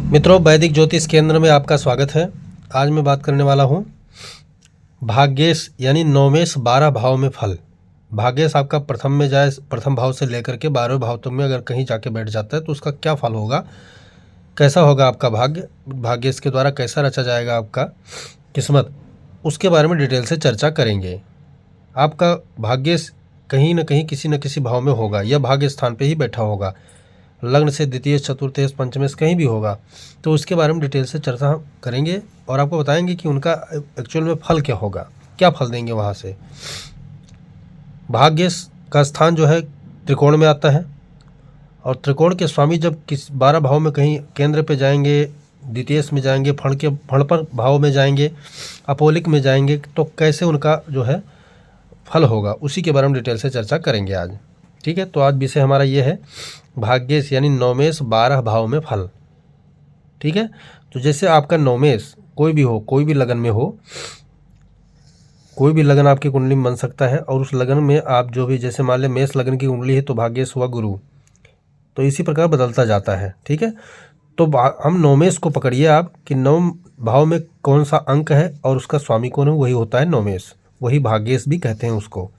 मित्रों, वैदिक ज्योतिष केंद्र में आपका स्वागत है। आज मैं बात करने वाला हूँ भाग्येश यानी नौमेश 12 भाव में फल। भाग्येश आपका प्रथम में जाए, प्रथम भाव से लेकर के 12वें भाव तक में अगर कहीं जाके बैठ जाता है तो उसका क्या फल होगा, कैसा होगा आपका भाग्य, भाग्येश के द्वारा कैसा रचा जाएगा आपका किस्मत, उसके बारे में डिटेल से चर्चा करेंगे। आपका भाग्येश कहीं न कहीं किसी न किसी भाव में होगा या भाग्य स्थान पे ही बैठा होगा, लग्न से द्वितीय, चतुर्थेश, पंचमेश कहीं भी होगा, तो उसके बारे में डिटेल से चर्चा करेंगे और आपको बताएंगे कि उनका एक्चुअल में फल क्या होगा, क्या फल देंगे वहाँ से। भाग्य का स्थान जो है त्रिकोण में आता है और त्रिकोण के स्वामी जब किस 12 भाव में कहीं केंद्र पे जाएंगे, द्वितीयेश में जाएंगे, फण पर भाव में जाएंगे, अपोलिक में जाएंगे, तो कैसे उनका जो है फल होगा, उसी के बारे में डिटेल से चर्चा करेंगे आज। ठीक है, तो आज विषय हमारा ये है भाग्येश यानी नौमेश 12 भाव में फल। ठीक है, तो जैसे आपका नौमेश कोई भी हो, कोई भी लगन में हो, कोई भी लगन आपकी कुंडली में बन सकता है और उस लगन में आप जो भी, जैसे मान लें मेष लगन की कुंडली है तो भाग्येश हुआ गुरु, तो इसी प्रकार बदलता जाता है। ठीक है, तो हम नौमेश को पकड़िए आप कि 9 भाव में कौन सा अंक है और उसका स्वामी कौन है, वही होता है नौमेश, वही भाग्येश भी कहते हैं उसको।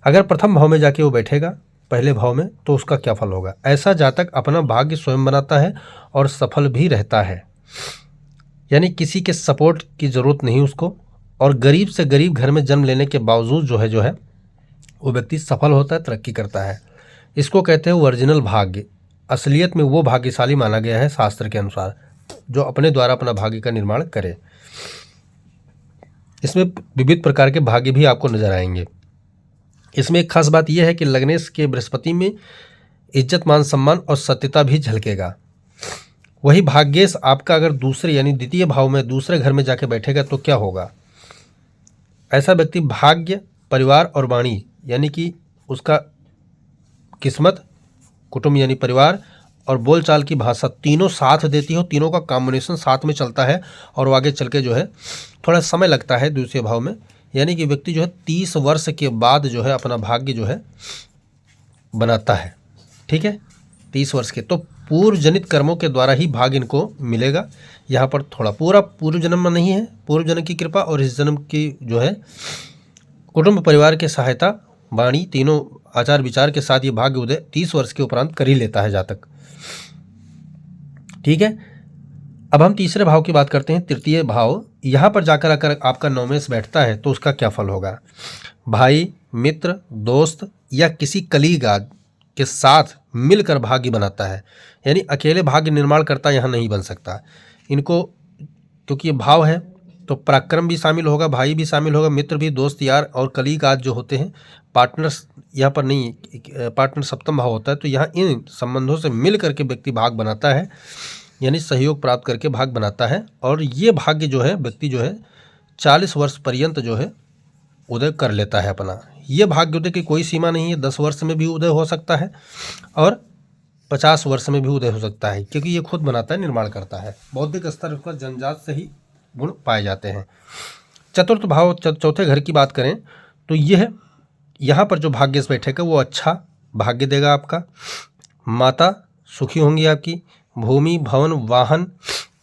अगर प्रथम भाव में जाके वो बैठेगा पहले भाव में तो उसका क्या फल होगा। ऐसा जातक अपना भाग्य स्वयं बनाता है और सफल भी रहता है, यानी किसी के सपोर्ट की ज़रूरत नहीं उसको, और गरीब से गरीब घर में जन्म लेने के बावजूद जो है वो व्यक्ति सफल होता है, तरक्की करता है। इसको कहते हैं ओरिजिनल भाग्य। असलियत में वो भाग्यशाली माना गया है शास्त्र के अनुसार जो अपने द्वारा अपना भाग्य का निर्माण करे। इसमें विविध प्रकार के भाग्य भी आपको नजर आएंगे। इसमें एक खास बात यह है कि लग्नेश के बृहस्पति में इज्जत, मान, सम्मान और सत्यता भी झलकेगा। वही भाग्येश आपका अगर दूसरे यानी द्वितीय भाव में दूसरे घर में जाके बैठेगा तो क्या होगा। ऐसा व्यक्ति भाग्य, परिवार और वाणी यानी कि उसका किस्मत, कुटुंब यानी परिवार और बोलचाल की भाषा तीनों साथ देती हो, तीनों का कॉम्बिनेशन साथ में चलता है और वो आगे चल के जो है थोड़ा समय लगता है दूसरे भाव में, यानी कि व्यक्ति जो है 30 वर्ष के बाद जो है अपना भाग्य जो है बनाता है। ठीक है, 30 वर्ष के, तो पूर्व जनित कर्मों के द्वारा ही भाग्य इनको मिलेगा। यहाँ पर थोड़ा पूरा पूर्व जन्म में नहीं है, पूर्व जन्म की कृपा और इस जन्म की जो है कुटुंब परिवार की सहायता, वाणी, तीनों आचार विचार के साथ ये भाग्य उदय 30 वर्ष के उपरांत कर ही लेता है जातक। ठीक है, अब हम तीसरे भाव की बात करते हैं, तृतीय भाव। यहाँ पर जाकर अगर आपका नौमेश बैठता है तो उसका क्या फल होगा। भाई, मित्र, दोस्त या किसी कलीग के साथ मिलकर भाग्य बनाता है, यानी अकेले भाग्य निर्माण करता यहाँ नहीं बन सकता। इनको क्योंकि ये भाव है तो पराक्रम भी शामिल होगा, भाई भी शामिल होगा, मित्र भी, दोस्त यार और कलीग जो होते हैं, पार्टनर्स यहाँ पर नहीं, पार्टनर सप्तम भाव होता है, तो यहाँ इन संबंधों से मिल करके व्यक्ति भाग बनाता है, यानी सहयोग प्राप्त करके भाग बनाता है। और ये भाग्य जो है व्यक्ति जो है 40 वर्ष पर्यंत जो है उदय कर लेता है अपना। ये भाग्य उदय की कोई सीमा नहीं है, 10 वर्ष में भी उदय हो सकता है और 50 वर्ष में भी उदय हो सकता है, क्योंकि ये खुद बनाता है, निर्माण करता है। बौद्धिक स्तर पर जन्मजात से ही गुण पाए जाते हैं। चतुर्थ भाव, चौथे घर की बात करें तो यह यहाँ पर जो भाग्येश बैठेगा वो अच्छा भाग्य देगा आपका। माता सुखी होंगी आपकी, भूमि, भवन, वाहन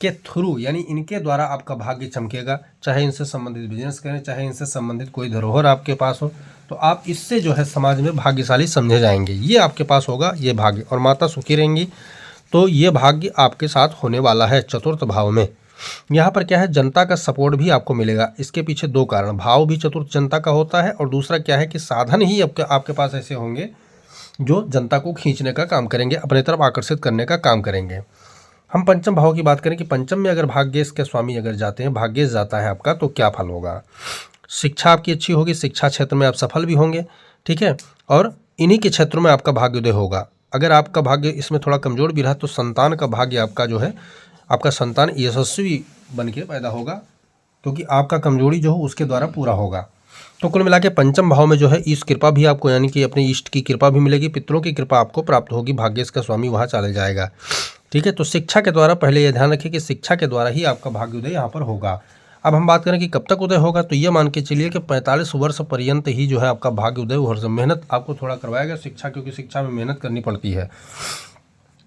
के थ्रू यानी इनके द्वारा आपका भाग्य चमकेगा। चाहे इनसे संबंधित बिजनेस करें, चाहे इनसे संबंधित कोई धरोहर आपके पास हो, तो आप इससे जो है समाज में भाग्यशाली समझे जाएंगे। ये आपके पास होगा ये भाग्य, और माता सुखी रहेंगी तो ये भाग्य आपके साथ होने वाला है चतुर्थ भाव में। यहाँ पर क्या है, जनता का सपोर्ट भी आपको मिलेगा। इसके पीछे दो कारण, भाव भी चतुर्थ जनता का होता है और दूसरा क्या है कि साधन ही आपके पास ऐसे होंगे जो जनता को खींचने का काम करेंगे, अपने तरफ आकर्षित करने का काम करेंगे। हम पंचम भाव की बात करें कि पंचम में अगर भाग्येश के स्वामी अगर जाते हैं, भाग्येश जाता है आपका, तो क्या फल होगा। शिक्षा आपकी अच्छी होगी, शिक्षा क्षेत्र में आप सफल भी होंगे। ठीक है, और इन्हीं के क्षेत्रों में आपका भाग्योदय होगा। अगर आपका भाग्य इसमें थोड़ा कमजोर भी रहा तो संतान का भाग्य आपका जो है, आपका संतान यशस्वी बन के पैदा होगा, क्योंकि आपका कमजोरी जो हो उसके द्वारा पूरा होगा। तो कुल मिला के पंचम भाव में जो है इस कृपा भी आपको, यानी कि अपने इष्ट की कृपा भी मिलेगी, पितरों की कृपा आपको प्राप्त होगी, भाग्येश का स्वामी वहाँ चले जाएगा। ठीक है, तो शिक्षा के द्वारा, पहले ये ध्यान रखिए कि शिक्षा के द्वारा ही आपका भाग्योदय यहाँ पर होगा। अब हम बात करें कि कब तक उदय होगा, तो ये मान के चलिए कि 45 वर्ष पर्यंत ही जो है आपका भाग्य उदय हो। मेहनत आपको थोड़ा करवाएगा शिक्षा, क्योंकि शिक्षा में मेहनत करनी पड़ती है।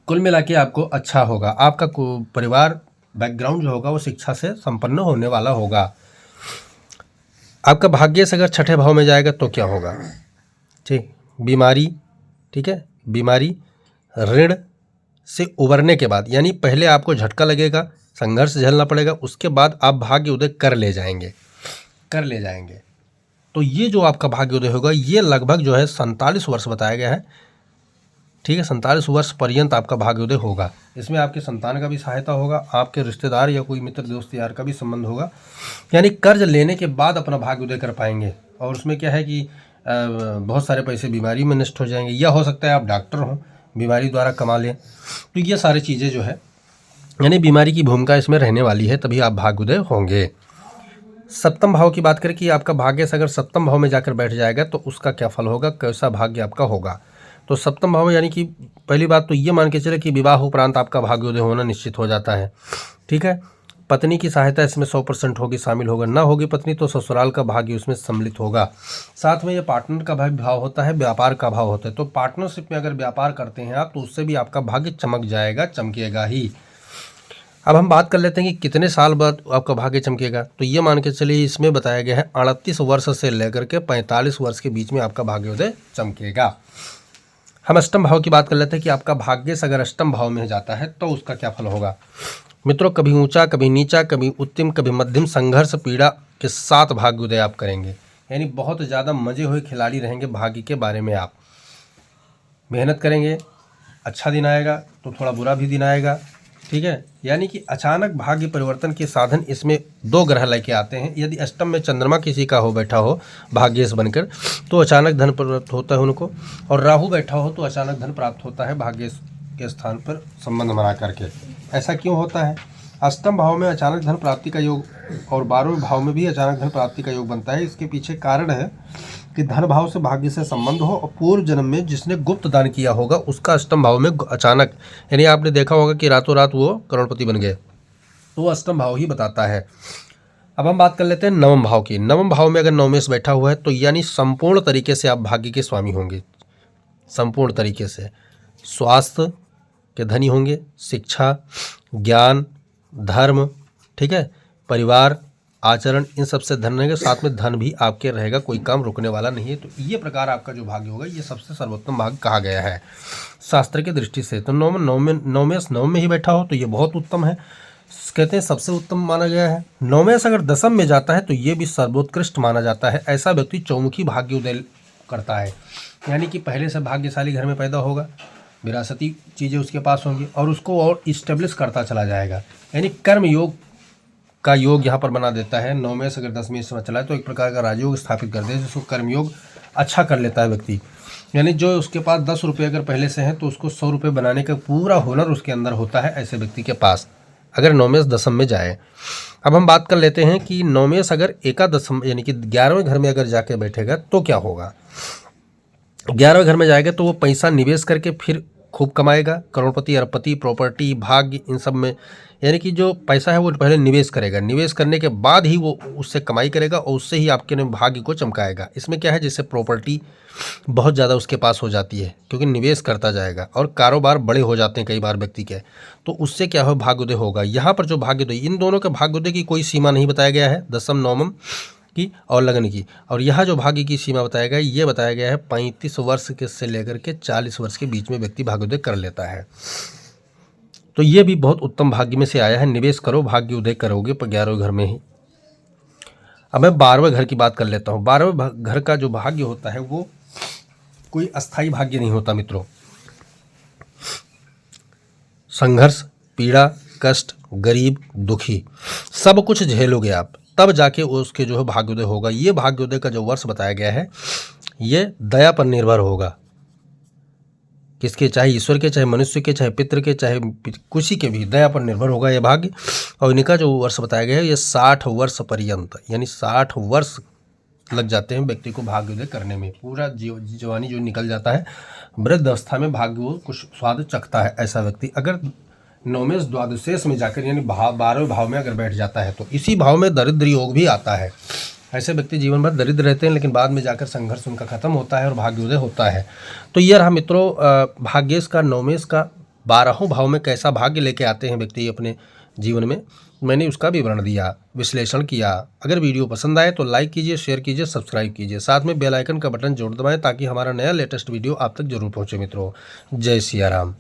कुल मिला के आपको अच्छा होगा। आपका परिवार बैकग्राउंड जो होगा वो शिक्षा से संपन्न होने वाला होगा। आपका भाग्य से अगर छठे भाव में जाएगा तो क्या होगा? ठीक, बीमारी, ठीक है, बीमारी, ऋण से उबरने के बाद, यानी पहले आपको झटका लगेगा, संघर्ष झेलना पड़ेगा, उसके बाद आप भाग्य उदय कर ले जाएंगे। तो ये जो आपका भाग्य उदय होगा ये लगभग जो है 47 वर्ष बताया गया है। ठीक है, 47 वर्ष पर्यंत आपका भाग्योदय होगा। इसमें आपके संतान का भी सहायता होगा, आपके रिश्तेदार या कोई मित्र दोस्त यार का भी संबंध होगा, यानी कर्ज लेने के बाद अपना भाग्योदय कर पाएंगे। और उसमें क्या है कि बहुत सारे पैसे बीमारी में नष्ट हो जाएंगे, या हो सकता है आप डॉक्टर हों, बीमारी द्वारा कमा लें। तो ये सारी चीज़ें जो है, यानी बीमारी की भूमिका इसमें रहने वाली है, तभी आप भाग्योदय होंगे। सप्तम भाव की बात करें कि आपका भाग्य से अगर सप्तम भाव में जाकर बैठ जाएगा तो उसका क्या फल होगा, कैसा भाग्य आपका होगा। तो सप्तम भाव में यानी कि पहली बात तो ये मान के चले कि विवाह उपरांत आपका भाग्योदय होना निश्चित हो जाता है। ठीक है, पत्नी की सहायता इसमें 100% होगी, शामिल होगा। ना होगी पत्नी तो ससुराल का भाग्य उसमें सम्मिलित होगा। साथ में ये पार्टनर का भाव होता है, व्यापार का भाव होता है। तो पार्टनरशिप में अगर व्यापार करते हैं आप तो उससे भी आपका भाग्य चमक जाएगा, चमकेगा ही। अब हम बात कर लेते हैं कि कितने साल बाद आपका भाग्य चमकेगा। तो ये मान के चलिए इसमें बताया गया है 38 वर्ष से लेकर के 45 वर्ष के बीच में आपका भाग्योदय चमकेगा। हम अष्टम भाव की बात कर लेते हैं कि आपका भाग्य से अगर अष्टम भाव में जाता है तो उसका क्या फल होगा। मित्रों, कभी ऊंचा, कभी नीचा, कभी उत्तम, कभी मध्यम, संघर्ष पीड़ा के साथ भाग्योदय आप करेंगे। यानी बहुत ज़्यादा मजे हुए खिलाड़ी रहेंगे। भाग्य के बारे में आप मेहनत करेंगे, अच्छा दिन आएगा तो थोड़ा बुरा भी दिन आएगा। ठीक है, यानी कि अचानक भाग्य परिवर्तन के साधन इसमें 2 ग्रह लेके आते हैं। यदि अष्टम में चंद्रमा किसी का हो बैठा हो भाग्येश बनकर तो अचानक धन प्राप्त होता है उनको, और राहु बैठा हो तो अचानक धन प्राप्त होता है भाग्येश के स्थान पर संबंध बना करके। ऐसा क्यों होता है? अष्टम भाव में अचानक धन प्राप्ति का योग और 12वें भाव में भी अचानक धन प्राप्ति का योग बनता है। इसके पीछे कारण है कि धन भाव से भाग्य से संबंध हो, और पूर्व जन्म में जिसने गुप्त दान किया होगा उसका अष्टम भाव में अचानक, यानी आपने देखा होगा कि रातों रात वो करोड़पति बन गए, तो वो अष्टम भाव ही बताता है। अब हम बात कर लेते हैं नवम भाव की। नवम भाव में अगर नवमेश बैठा हुआ है तो यानी संपूर्ण तरीके से आप भाग्य के स्वामी होंगे। संपूर्ण तरीके से स्वास्थ्य के धनी होंगे, शिक्षा, ज्ञान, धर्म, ठीक है, परिवार, आचरण, इन सब से धन रहेगा। साथ में धन भी आपके रहेगा, कोई काम रुकने वाला नहीं है। तो ये प्रकार आपका जो भाग्य होगा ये सबसे सर्वोत्तम भाग्य कहा गया है शास्त्र की दृष्टि से। तो नवमेश नवम में ही बैठा हो तो ये बहुत उत्तम है, कहते हैं सबसे उत्तम माना गया है। नवमेश अगर दशम में जाता है तो ये भी सर्वोत्कृष्ट माना जाता है। ऐसा व्यक्ति चौमुखी भाग्य उदय करता है, यानी कि पहले से भाग्यशाली घर में पैदा होगा, विरासती चीज़ें उसके पास होंगी और उसको और इस्टेब्लिश करता चला जाएगा। यानी कर्म योग का योग यहाँ पर बना देता है। नवमेश अगर 10वीं समय चला है तो एक प्रकार का राजयोग स्थापित कर दे, जिसको कर्मयोग अच्छा कर लेता है व्यक्ति। यानी जो उसके पास 10 रुपये अगर पहले से हैं तो उसको 100 रुपये बनाने का पूरा हुनर उसके अंदर होता है ऐसे व्यक्ति के पास, अगर नवमेश दशम में जाए। अब हम बात कर लेते हैं कि नवमेश अगर एकादशम यानी कि 11वें घर में अगर जाके बैठेगा तो क्या होगा। 11वें घर में जाएगा तो वो पैसा निवेश करके फिर खूब कमाएगा, करोड़पति, अरबपति, प्रॉपर्टी, भाग्य, इन सब में। यानी कि जो पैसा है वो पहले निवेश करेगा, निवेश करने के बाद ही वो उससे कमाई करेगा और उससे ही आपके भाग्य को चमकाएगा। इसमें क्या है, जैसे प्रॉपर्टी बहुत ज़्यादा उसके पास हो जाती है क्योंकि निवेश करता जाएगा, और कारोबार बड़े हो जाते हैं कई बार व्यक्ति के, तो उससे क्या हो, भाग्योदय होगा। यहाँ पर जो भाग्योदय, इन दोनों के भाग्योदय की कोई सीमा नहीं बताया गया है, दशम नवम की और लगन की। और यहाँ जो भाग्य की सीमा बताया गया है ये बताया गया है 35 वर्ष के से लेकर के 40 वर्ष के बीच में व्यक्ति भाग्योदय कर लेता है। तो ये भी बहुत उत्तम भाग्य में से आया है। निवेश करो, भाग्य उदय करोगे पर 11वें घर में ही। अब मैं 12वें घर की बात कर लेता हूँ। 12वें घर का जो भाग्य होता है वो कोई अस्थाई भाग्य नहीं होता मित्रों। संघर्ष, पीड़ा, कष्ट, गरीब, दुखी, सब कुछ झेलोगे आप, तब जाके उसके जो है भाग्योदय होगा। ये भाग्योदय का जो वर्ष बताया गया है ये दया पर निर्भर होगा। किसके, चाहे ईश्वर के, चाहे मनुष्य के, चाहे पितृ के, चाहे किसी के भी, दया पर निर्भर होगा ये भाग्य। और इनका जो वर्ष बताया गया है ये 60 वर्ष पर्यंत, यानी 60 वर्ष लग जाते हैं व्यक्ति को भाग्योदय करने में। पूरा जवानी जो निकल जाता है, वृद्ध अवस्था में भाग्य वो कुछ स्वाद चखता है ऐसा व्यक्ति। अगर नवमेश द्वादशेश में जाकर यानी 12वें भाव में अगर बैठ जाता है तो इसी भाव में दरिद्र योग भी आता है। ऐसे व्यक्ति जीवन भर दरिद्र रहते हैं लेकिन बाद में जाकर संघर्ष उनका खत्म होता है और भाग्योदय होता है। तो ये रहा मित्रों भाग्येश का, नवमेश का 12हों भाव में कैसा भाग्य लेके आते हैं व्यक्ति अपने जीवन में, मैंने उसका विवरण दिया, विश्लेषण किया। अगर वीडियो पसंद आए तो लाइक कीजिए, शेयर कीजिए, सब्सक्राइब कीजिए, साथ में बेल आइकन का बटन जरूर दबाएं ताकि हमारा नया लेटेस्ट वीडियो आप तक जरूर पहुंचे। मित्रों, जय सिया राम।